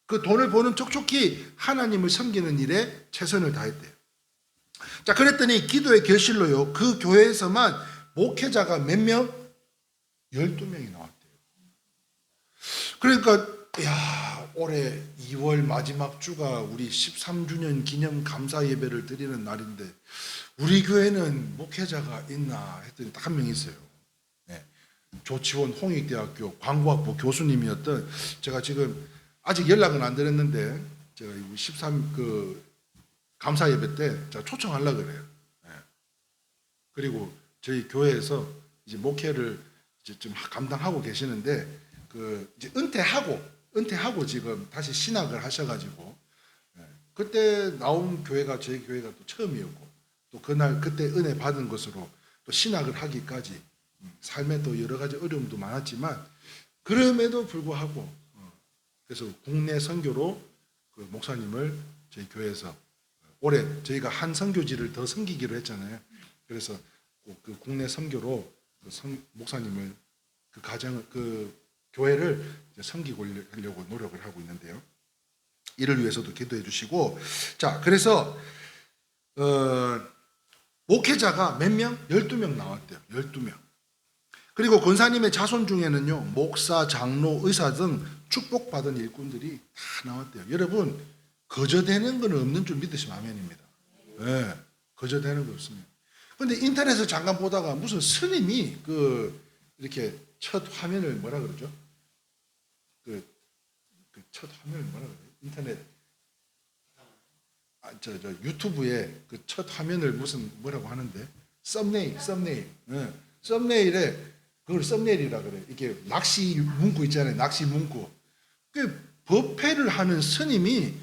Speaker 1: 그 돈을 버는 촉촉히 하나님을 섬기는 일에 최선을 다했대요. 자, 그랬더니 기도의 결실로요. 그 교회에서만 목회자가 몇 명? 12명이 나왔대요. 그러니까 올해 2월 마지막 주가 우리 13주년 기념 감사 예배를 드리는 날인데 우리 교회는 목회자가 있나 했더니 딱 한 명 있어요. 네. 조치원 홍익대학교 광고학부 교수님이었던, 제가 지금 아직 연락은 안 드렸는데 제가 13 감사 예배 때 제가 초청하려고 그래요. 네. 그리고 저희 교회에서 이제 목회를 이제 좀 감당하고 계시는데 이제 은퇴하고 지금 다시 신학을 하셔가지고, 그때 나온 교회가 저희 교회가 또 처음이었고, 또 그때 은혜 받은 것으로 또 신학을 하기까지 삶에 또 여러 가지 어려움도 많았지만 그럼에도 불구하고 그래서 국내 선교로 그 목사님을 저희 교회에서 올해 저희가 한 선교지를 더 섬기기로 했잖아요. 그래서 그 국내 선교로 목사님을 교회를 섬기고 하려고 노력을 하고 있는데요. 이를 위해서도 기도해 주시고, 자, 그래서 목회자가 몇 명? 12명 나왔대요. 12명. 그리고 권사님의 자손 중에는요, 목사, 장로, 의사 등 축복받은 일꾼들이 다 나왔대요. 여러분, 거저되는 건 없는 줄 믿으시면 아멘입니다. 네, 거저되는 거 없습니다. 근데 인터넷을 잠깐 보다가 무슨 스님이 이렇게 첫 화면을 뭐라 그러죠? 첫 화면을 뭐라 그래요? 인터넷 유튜브에 그 첫 화면을 뭐라고 하는데 썸네일. 네. 썸네일에 그걸 썸네일이라 그래. 이게 낚시 문구 있잖아요. 낚시 문구. 그 법회를 하는 스님이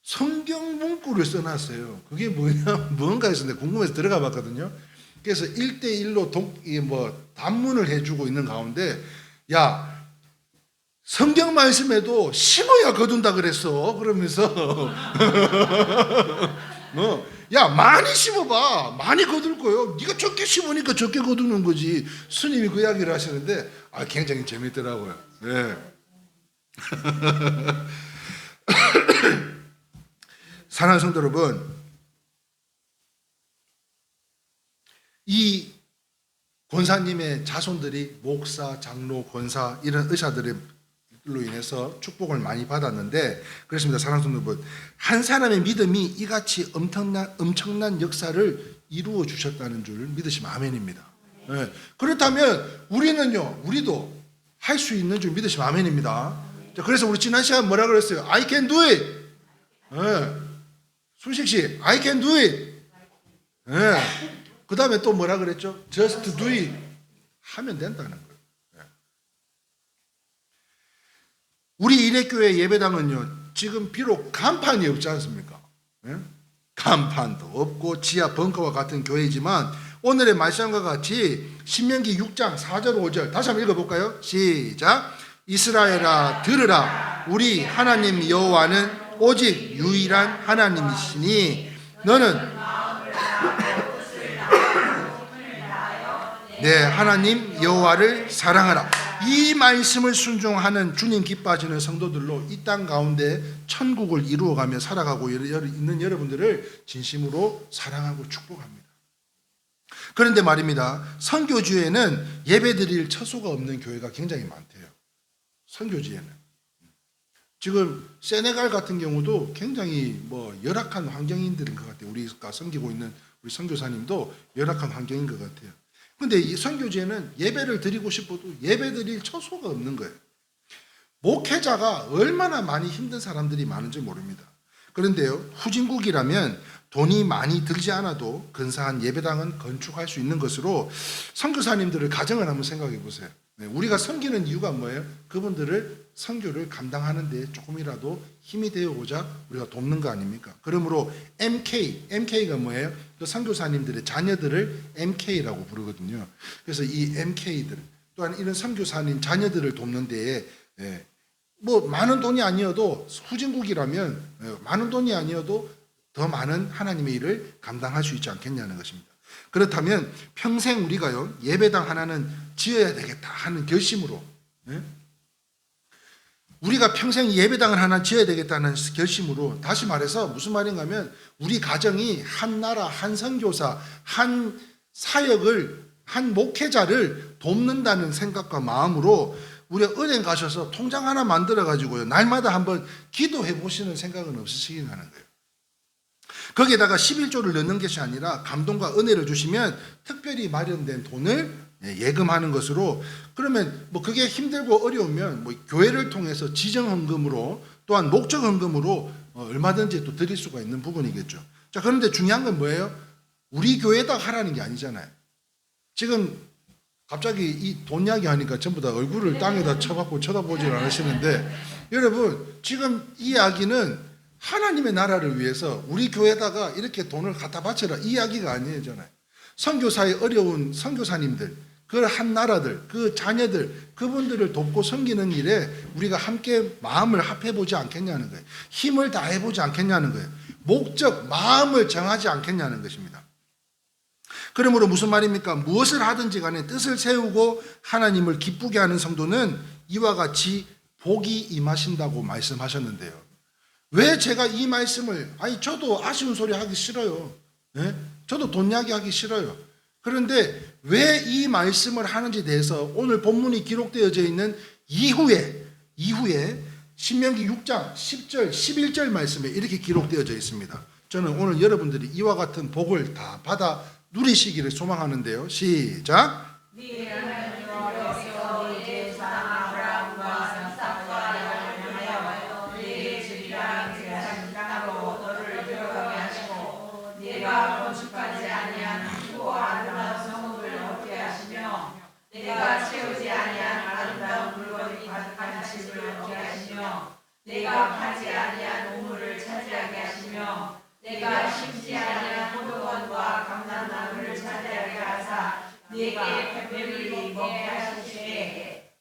Speaker 1: 성경 문구를 써놨어요. 그게 뭔가 해서 내가 궁금해서 들어가 봤거든요. 그래서 1대1로 단문을 해주고 있는 가운데, 야, 성경 말씀에도 심어야 거둔다 그랬어. 그러면서 야, 많이 심어봐. 많이 거둘 거요. 네가 적게 심으니까 적게 거두는 거지. 스님이 그 이야기를 하시는데 굉장히 재밌더라고요. 네. 사랑하는 성도 여러분, 이 권사님의 자손들이 목사, 장로, 권사 이런 의사들로 인해서 축복을 많이 받았는데, 그렇습니다. 사랑하는 성도 여러분, 한 사람의 믿음이 이같이 엄청난 역사를 이루어 주셨다는 줄 믿으시면 아멘입니다. 네. 그렇다면 우리도 할 수 있는 줄 믿으시면 아멘입니다. 자, 그래서 우리 지난 시간 뭐라 그랬어요? I can do it. 네. 순식 씨, I can do it. 네. 그 다음에 또 뭐라 그랬죠? Just do it. 하면 된다는 거예요. 네. 우리 일회교회 예배당은요, 지금 비록 간판이 없지 않습니까? 네? 간판도 없고 지하 벙커와 같은 교회이지만 오늘의 말씀과 같이 신명기 6장 4절 5절 다시 한번 읽어볼까요? 시작. 이스라엘아 들으라. 우리 하나님 여호와는 오직 유일한 하나님이시니 너는 내 하나님 여호와를 사랑하라. 이 말씀을 순종하는 주님 기뻐하시는 성도들로 이 땅 가운데 천국을 이루어가며 살아가고 있는 여러분들을 진심으로 사랑하고 축복합니다. 그런데 말입니다, 선교지에는 예배드릴 처소가 없는 교회가 굉장히 많대요. 선교지에는 지금 세네갈 같은 경우도 굉장히 열악한 환경인들인 것 같아요. 우리가 섬기고 있는 우리 선교사님도 열악한 환경인 것 같아요. 근데 이 선교제는 예배를 드리고 싶어도 예배 드릴 처소가 없는 거예요. 목회자가 얼마나 많이 힘든 사람들이 많은지 모릅니다. 그런데요, 후진국이라면 돈이 많이 들지 않아도 근사한 예배당은 건축할 수 있는 것으로 선교사님들을 가정을 한번 생각해 보세요. 우리가 섬기는 이유가 뭐예요? 그분들을 선교를 감당하는 데 조금이라도 힘이 되어보자 우리가 돕는 거 아닙니까? 그러므로 MK가 뭐예요? 그 선교사님들의 자녀들을 MK라고 부르거든요. 그래서 이 MK들 또한 이런 선교사님 자녀들을 돕는 데에 뭐 많은 돈이 아니어도 후진국이라면 많은 돈이 아니어도 더 많은 하나님의 일을 감당할 수 있지 않겠냐는 것입니다. 그렇다면 평생 우리가요 예배당 하나는 지어야 되겠다 하는 결심으로 우리가 평생 예배당을 하나 지어야 되겠다는 결심으로, 다시 말해서 무슨 말인가 하면 우리 가정이 한 나라, 한 선교사, 한 사역을, 한 목회자를 돕는다는 생각과 마음으로 우리가 은행 가셔서 통장 하나 만들어 가지고요 날마다 한번 기도해 보시는 생각은 없으시긴 하는 거예요. 거기에다가 11조를 넣는 것이 아니라 감동과 은혜를 주시면 특별히 마련된 돈을 예금하는 것으로, 그러면 뭐 그게 힘들고 어려우면 뭐 교회를 통해서 지정헌금으로 또한 목적헌금으로 얼마든지 또 드릴 수가 있는 부분이겠죠. 자, 그런데 중요한 건 뭐예요? 우리 교회에다 하라는 게 아니잖아요. 지금 갑자기 이 돈 이야기 하니까 전부 다 얼굴을 땅에다 쳐박고 쳐다보질 않으시는데, 여러분 지금 이 이야기는 하나님의 나라를 위해서 우리 교회에다가 이렇게 돈을 갖다 바쳐라 이 이야기가 아니잖아요. 선교사의 어려운 선교사님들, 그 한 나라들, 그 자녀들, 그분들을 돕고 섬기는 일에 우리가 함께 마음을 합해보지 않겠냐는 거예요. 힘을 다해보지 않겠냐는 거예요. 목적, 마음을 정하지 않겠냐는 것입니다. 그러므로 무슨 말입니까? 무엇을 하든지 간에 뜻을 세우고 하나님을 기쁘게 하는 성도는 이와 같이 복이 임하신다고 말씀하셨는데요. 왜 제가 이 말씀을, 저도 아쉬운 소리 하기 싫어요. 저도 돈 이야기 하기 싫어요. 그런데 왜 이 말씀을 하는지 대해서 오늘 본문이 기록되어져 있는 이후에 신명기 6장 10절 11절 말씀에 이렇게 기록되어져 있습니다. 저는 오늘 여러분들이 이와 같은 복을 다 받아 누리시기를 소망하는데요. 시작.
Speaker 2: 내가 파지 아니한 우물을 차지하게 하시며 내가 심지 아니한 포도원과 감람나무를 차지하게 하사 네게 배불리 먹게 하시되.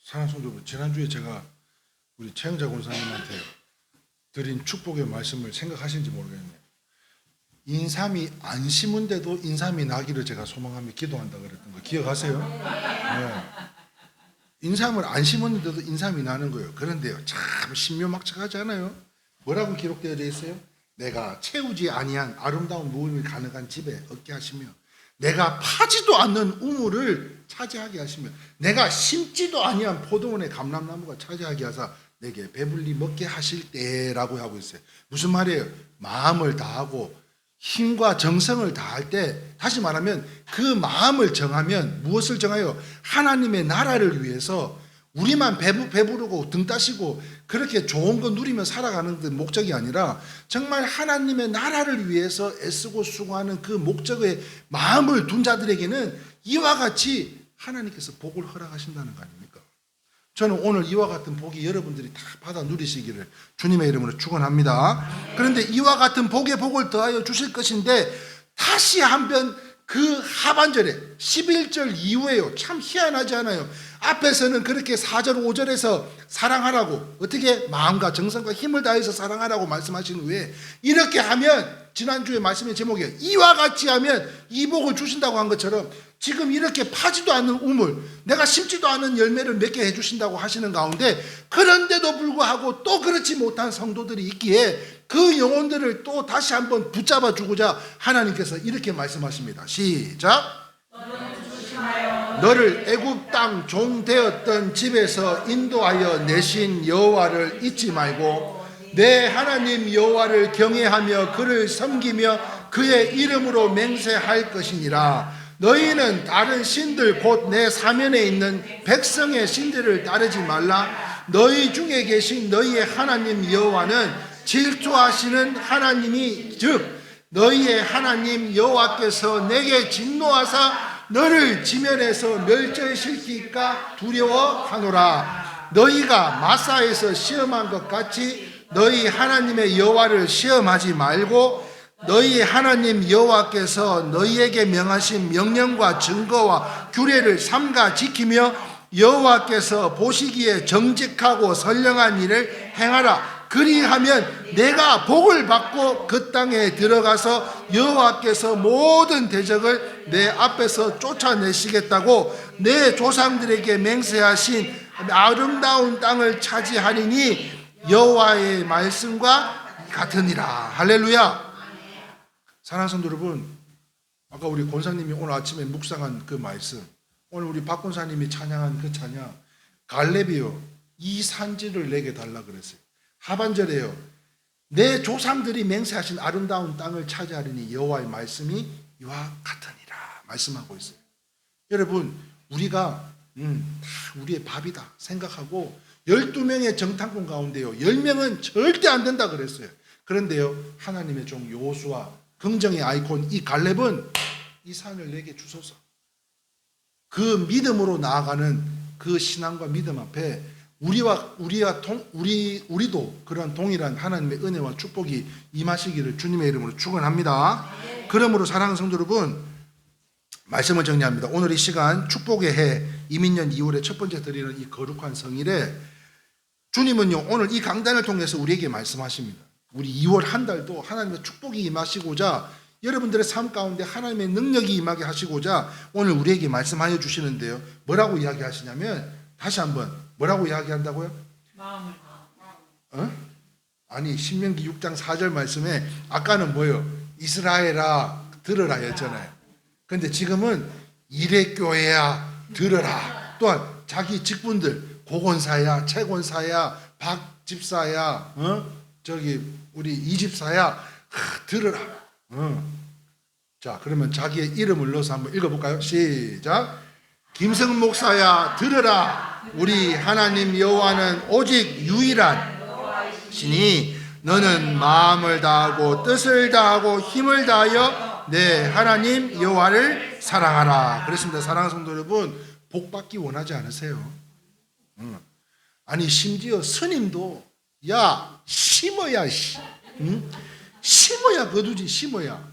Speaker 1: 사랑하는 성도분, 지난주에 제가 우리 최영자 권사님한테 드린 축복의 말씀을 생각하시는지 모르겠네요. 인삼이 안 심은데도 인삼이 나기를 제가 소망하며 기도한다 그랬던 거 기억하세요? 네. 인삼을 안 심었는데도 인삼이 나는 거예요. 그런데요, 참 신묘막측하지 않아요? 뭐라고 기록되어져 있어요? 내가 채우지 아니한 아름다운 모임이 가능한 집에 얻게 하시며 내가 파지도 않는 우물을 차지하게 하시며 내가 심지도 아니한 포도원의 감람나무가 차지하게 하사 내게 배불리 먹게 하실 때라고 하고 있어요. 무슨 말이에요? 마음을 다하고 힘과 정성을 다할 때, 다시 말하면 그 마음을 정하면 무엇을 정해요? 하나님의 나라를 위해서 우리만 배부르고 등 따시고 그렇게 좋은 거 누리며 살아가는 그 목적이 아니라 정말 하나님의 나라를 위해서 애쓰고 수고하는 그 목적의 마음을 둔 자들에게는 이와 같이 하나님께서 복을 허락하신다는 거 아닙니까? 저는 오늘 이와 같은 복이 여러분들이 다 받아 누리시기를 주님의 이름으로 축원합니다. 그런데 이와 같은 복의 복을 더하여 주실 것인데 다시 한번 그 하반절에 11절 이후에요. 참 희한하지 않아요? 앞에서는 그렇게 4절 5절에서 사랑하라고, 어떻게 마음과 정성과 힘을 다해서 사랑하라고 말씀하신 후에 이렇게 하면, 지난주에 말씀의 제목이에요, 이와 같이 하면 이 복을 주신다고 한 것처럼 지금 이렇게 파지도 않는 우물, 내가 심지도 않은 열매를 맺게 해주신다고 하시는 가운데, 그런데도 불구하고 또 그렇지 못한 성도들이 있기에 그 영혼들을 또 다시 한번 붙잡아 주고자 하나님께서 이렇게 말씀하십니다. 시작. 너를 애굽 땅 종 되었던 집에서 인도하여 내신 여호와를 잊지 말고 내 하나님 여호와를 경외하며 그를 섬기며 그의 이름으로 맹세할 것이니라. 너희는 다른 신들 곧 내 사면에 있는 백성의 신들을 따르지 말라. 너희 중에 계신 너희의 하나님 여호와는 질투하시는 하나님이 즉 너희의 하나님 여호와께서 내게 진노하사 너를 지면에서 멸절시킬까 두려워하노라. 너희가 마사에서 시험한 것 같이 너희 하나님의 여호와를 시험하지 말고 너희 하나님 여호와께서 너희에게 명하신 명령과 증거와 규례를 삼가 지키며 여호와께서 보시기에 정직하고 선량한 일을 행하라. 그리하면 내가 복을 받고 그 땅에 들어가서 여호와께서 모든 대적을 내 앞에서 쫓아내시겠다고 내 조상들에게 맹세하신 아름다운 땅을 차지하리니 여호와의 말씀과 같으니라. 할렐루야. 사랑하는 성도 여러분, 아까 우리 권사님이 오늘 아침에 묵상한 그 말씀, 오늘 우리 박 권사님이 찬양한 그 찬양, 갈렙이요 이 산지를 내게 달라 그랬어요. 하반절에요 내 조상들이 맹세하신 아름다운 땅을 차지하리니 여호와의 말씀이 이와 같으니라 말씀하고 있어요. 여러분, 우리가 다 우리의 밥이다 생각하고 12명의 정탐꾼 가운데요 10명은 절대 안 된다 그랬어요. 그런데요 하나님의 종 여호수아, 긍정의 아이콘 이 갈렙은 이 산을 내게 주소서, 그 믿음으로 나아가는 그 신앙과 믿음 앞에 우리도 그런 동일한 하나님의 은혜와 축복이 임하시기를 주님의 이름으로 축원합니다. 그러므로 사랑하는 성도 여러분, 말씀을 정리합니다. 오늘 이 시간 축복의 해 이민년 2월에 첫 번째 드리는 이 거룩한 성일에 주님은요 오늘 이 강단을 통해서 우리에게 말씀하십니다. 우리 2월 한 달도 하나님의 축복이 임하시고자 여러분들의 삶 가운데 하나님의 능력이 임하게 하시고자 오늘 우리에게 말씀하여 주시는데요. 뭐라고 이야기하시냐면, 다시 한번 뭐라고 이야기한다고요?
Speaker 2: 마음을
Speaker 1: 아니 신명기 6장 4절 말씀에 아까는 뭐예요? 이스라엘아 들으라 였잖아요. 그런데 지금은 이레교회야 들으라. 또한 자기 직분들 고건사야 채권사야 박 집사야 저기 우리 이 집사야 들으라. 자 그러면 자기의 이름을 넣어서 한번 읽어볼까요? 시작. 김성 목사야 들으라. 우리 하나님 여호와는 오직 유일한 신이 너는 마음을 다하고 뜻을 다하고 힘을 다하여 내 하나님 여호와를 사랑하라. 그렇습니다. 사랑하는 성도 여러분, 복 받기 원하지 않으세요? 아니 심지어 스님도 야 심어야 심어야 거두지 심어야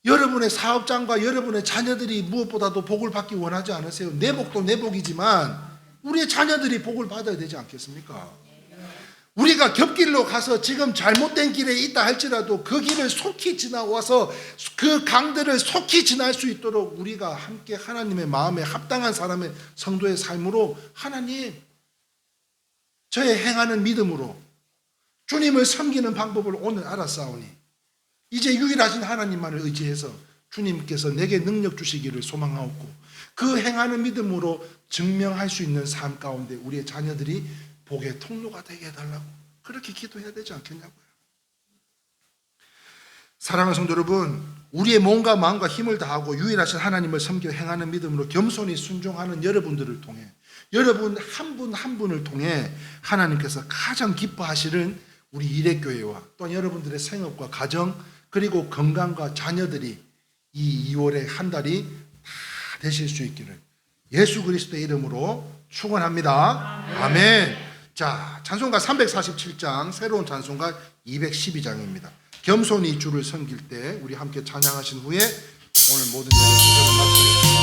Speaker 1: 여러분의 사업장과 여러분의 자녀들이 무엇보다도 복을 받기 원하지 않으세요? 내 복도 내 복이지만 우리의 자녀들이 복을 받아야 되지 않겠습니까? 우리가 겹길로 가서 지금 잘못된 길에 있다 할지라도 그 길을 속히 지나와서 그 강들을 속히 지날 수 있도록 우리가 함께 하나님의 마음에 합당한 사람의 성도의 삶으로 하나님 저의 행하는 믿음으로 주님을 섬기는 방법을 오늘 알았사오니 이제 유일하신 하나님만을 의지해서 주님께서 내게 능력 주시기를 소망하옵고 그 행하는 믿음으로 증명할 수 있는 삶 가운데 우리의 자녀들이 복의 통로가 되게 해달라고 그렇게 기도해야 되지 않겠냐고요. 사랑하는 성도 여러분, 우리의 몸과 마음과 힘을 다하고 유일하신 하나님을 섬겨 행하는 믿음으로 겸손히 순종하는 여러분들을 통해 여러분 한 분 한 분을 통해 하나님께서 가장 기뻐하시는 우리 이레교회와 또 여러분들의 생업과 가정 그리고 건강과 자녀들이 이 2월의 한 달이 다 되실 수 있기를 예수 그리스도의 이름으로 축원합니다. 아멘. 자, 찬송가 347장 새로운 찬송가 212장입니다. 겸손히 주를 섬길 때 우리 함께 찬양하신 후에 오늘 모든 예배 순서를 마치겠습니다.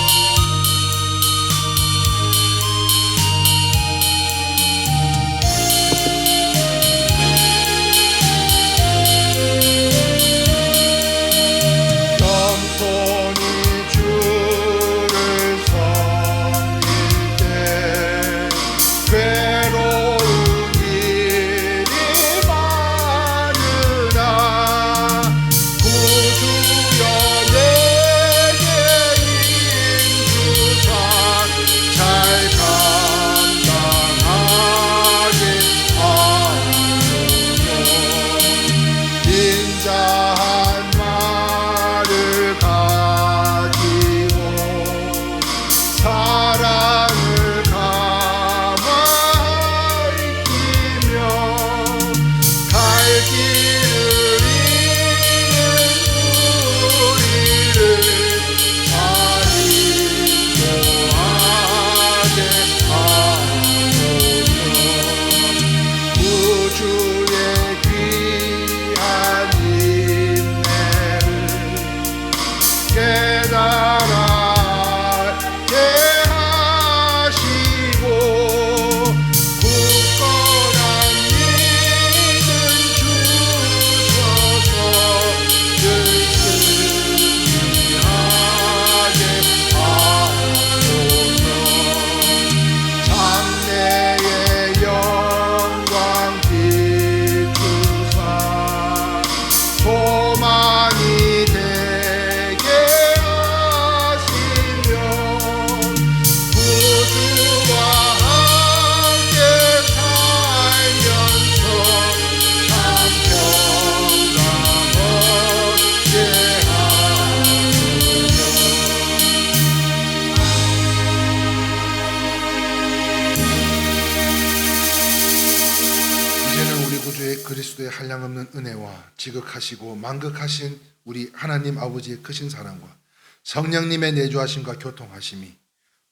Speaker 1: 예수 그리스도의 한량없는 은혜와 지극하시고 만극하신 우리 하나님 아버지의 크신 사랑과 성령님의 내주하심과 교통하심이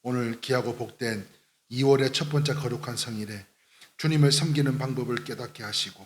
Speaker 1: 오늘 귀하고 복된 2월의 첫 번째 거룩한 성일에 주님을 섬기는 방법을 깨닫게 하시고